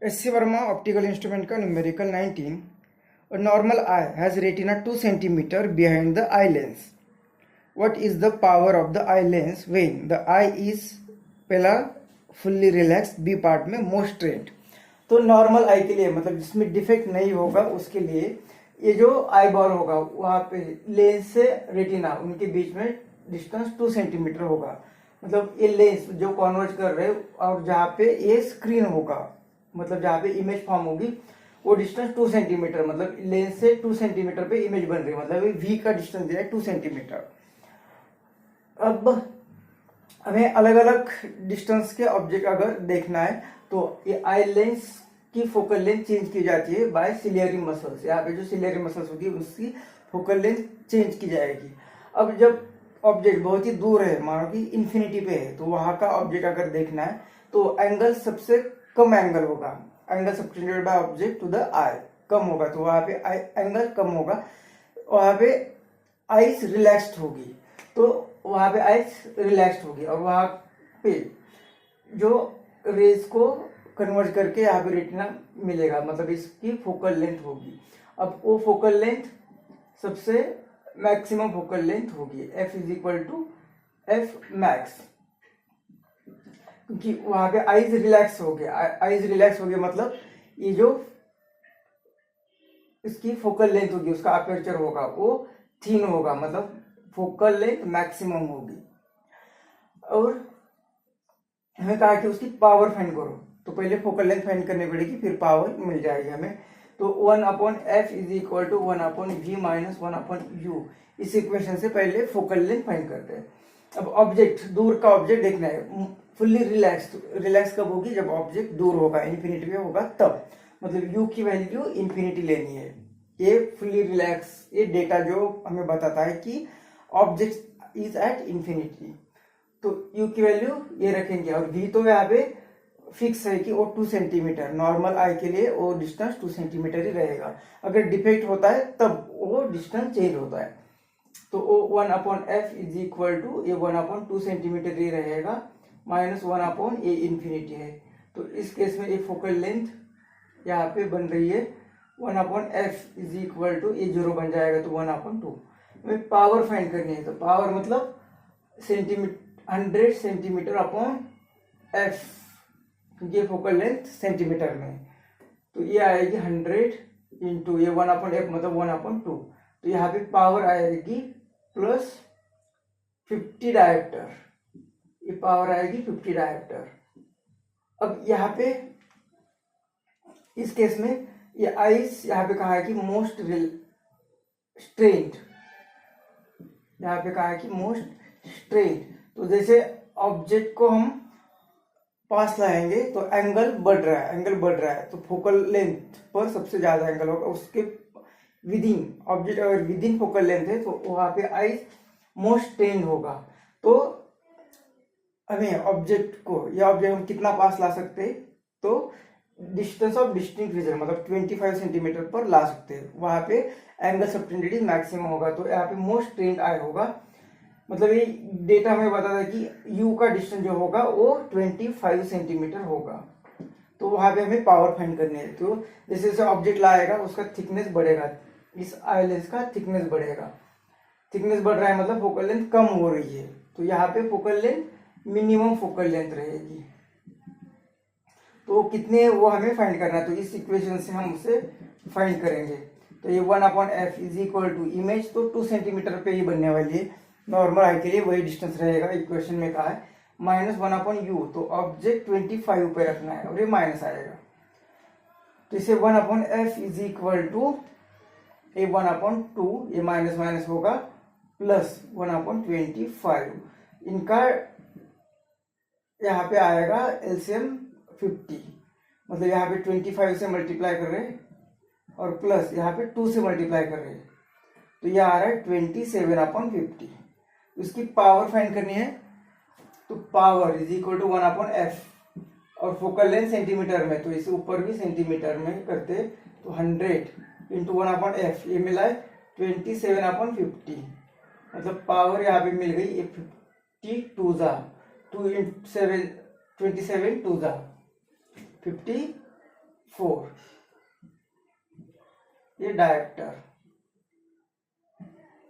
SC Verma optical instrument का numerical 19. A normal eye has retina 2 centimeter behind the eye lens. What is the power of the eye lens when the eye is पहला fully relaxed, B part में most strained. तो normal आई के लिए मतलब जिसमें defect नहीं होगा उसके लिए ये जो आई बॉल होगा वहां पे लेंस से रेटिना उनके बीच में डिस्टेंस 2 सेंटीमीटर होगा। मतलब ये लेंस जो कॉन्वर्ज कर रहे और जहाँ पे ये स्क्रीन होगा मतलब जहाँ पे इमेज फॉर्म होगी वो डिस्टेंस 2 सेंटीमीटर मतलब लेंस से 2 सेंटीमीटर पे इमेज बन रही है मतलब वी का डिस्टेंस दिया है 2 सेंटीमीटर। अब हमें अलग अलग डिस्टेंस के ऑब्जेक्ट अगर देखना है तो ये आई लेंस की फोकल लेंथ चेंज की जाती है बाय सिलियरी मसल्स। यहाँ पे जो सिलियरी मसल्स होगी उसकी फोकल लेंथ चेंज की जाएगी। अब जब ऑब्जेक्ट बहुत ही दूर है मानो कि इन्फिनिटी पे है तो वहां का ऑब्जेक्ट अगर देखना है तो एंगल सबसे कम एंगल होगा। Angle subtended by object to the eye कम होगा तो वहां पे एंगल कम होगा। वहां पे आइस रिलैक्स्ड होगी तो वहां पे आइस रिलैक्स्ड होगी और वहां पे जो रेज को कन्वर्ट करके यहाँ पे रेटिना मिलेगा मतलब इसकी फोकल लेंथ होगी। अब वो फोकल लेंथ सबसे मैक्सिमम फोकल लेंथ होगी f is equal to F max क्योंकि वहां पे आइज रिलैक्स हो गया। आइज रिलैक्स हो गया मतलब ये जो इसकी फोकल लेंथ होगी उसका अपर्चर होगा वो थिन होगा मतलब फोकल लेंथ मैक्सिमम होगी। और हमें कहा कि उसकी पावर फाइंड करो तो पहले फोकल लेंथ फाइंड करनी पड़ेगी फिर पावर मिल जाएगी हमें। तो 1/f is equal to 1/v minus 1/u इस इक्वेशन से पहले फोकल लेंथ फाइंड करते हैं। अब ऑब्जेक्ट दूर का ऑब्जेक्ट देखना है फुल्ली रिलैक्स कब होगी जब ऑब्जेक्ट दूर होगा इन्फिनिटी पे होगा तब मतलब u की वैल्यू इन्फिनिटी लेनी है। ये फुल्ली रिलैक्स ये डेटा जो हमें बताता है कि ऑब्जेक्ट इज एट इन्फिनिटी तो u की वैल्यू ये रखेंगे और v तो यहाँ पे फिक्स है कि वो 2 सेंटीमीटर नॉर्मल आई के लिए वो डिस्टेंस 2 सेंटीमीटर ही रहेगा। अगर डिफेक्ट होता है तब वो डिस्टेंस चेंज होता है तो वो 1/f इज इक्वल टू ये 1/2 सेंटीमीटर ही रहेगा माइनस 1/a इन्फिनिटी है। तो इस केस में ये फोकल लेंथ यहाँ पे बन रही है 1/f इज इक्वल टू ये 0 बन जाएगा तो 1/2। हमें पावर फाइंड करनी है तो पावर मतलब सेंटीमीटर 100 सेंटीमीटर अपॉन एफ क्योंकि ये फोकल लेंथ सेंटीमीटर में तो ये आएगी 100 इंटू ये 1/f मतलब 1/2 तो यहाँ पे पावर आएगी प्लस 50 डायोप्टर ये पावर आएगी 50 डायोप्टर। अब यहाँ पे इस केस में ये आइस यहाँ पे कहा है कि मोस्ट स्ट्रेन्ड यहाँ पे कहा है कि मोस्ट स्ट्रेन्ड तो जैसे ऑब्जेक्ट को हम पास लाएंगे तो एंगल बढ़ रहा है तो फोकल लेंथ पर सबसे ज्यादा एंगल होगा उसके विद इन ऑब्जेक्ट अगर विद इन फोकल लेंथ है तो वहां पे आइज मोस्ट स्ट्रेन्ड होगा। तो हमें ऑब्जेक्ट को या ऑब्जेक्ट हम कितना पास ला सकते हैं तो डिस्टेंस ऑफ डिस्टिंक्ट रीजन मतलब 25 सेंटीमीटर पर ला सकते हैं वहां पे एंगल सबटेंडेड मैक्सिमम होगा तो यहाँ पे मोस्ट स्ट्रेन्ड आई होगा। मतलब ये डेटा हमें बताता है कि u का डिस्टेंस जो होगा वो 25 सेंटीमीटर होगा तो वहां पे हमें पावर फाइंड करनी है। तो जैसे जैसे ऑब्जेक्ट लाएगा उसका थिकनेस बढ़ेगा इस आई लेंस का थिकनेस बढ़ेगा। थिकनेस बढ़ रहा है मतलब फोकल लेंथ कम हो रही है तो यहाँ पे focal length minimum focal length रहेगी तो कितने वो हमें फाइंड करना है तो इस इक्वेशन से हम उसे फाइंड करेंगे। तो ये 1/f is equal to image तो 2 सेंटीमीटर पे ही बनने वाली है नॉर्मल आई के लिए वही डिस्टेंस रहेगा इक्वेशन में कहा है माइनस 1/u तो ऑब्जेक्ट 25 पे रखना है और ये माइनस आएगा तो इसे 1/f इज इक्वल टू ये 1/2 ये माइनस माइनस होगा प्लस 1/25 इनका यहाँ पे आएगा एलसीएम 50 मतलब यहाँ पे 25 से मल्टीप्लाई कर रहे हैं और प्लस यहाँ पे 2 से मल्टीप्लाई कर रहे हैं तो ये आ रहा है 27/50। इसकी पावर फाइंड करनी है तो power is equal to 1/f और फोकल लेंथ सेंटीमीटर में तो इसे ऊपर भी सेंटीमीटर में करते तो 100 इंटू 1/f ये मिला है 27/50 मतलब पावर यहाँ पे मिल गई 52 2 इंटू 7 27 2 50 4, ये डायरेक्टर,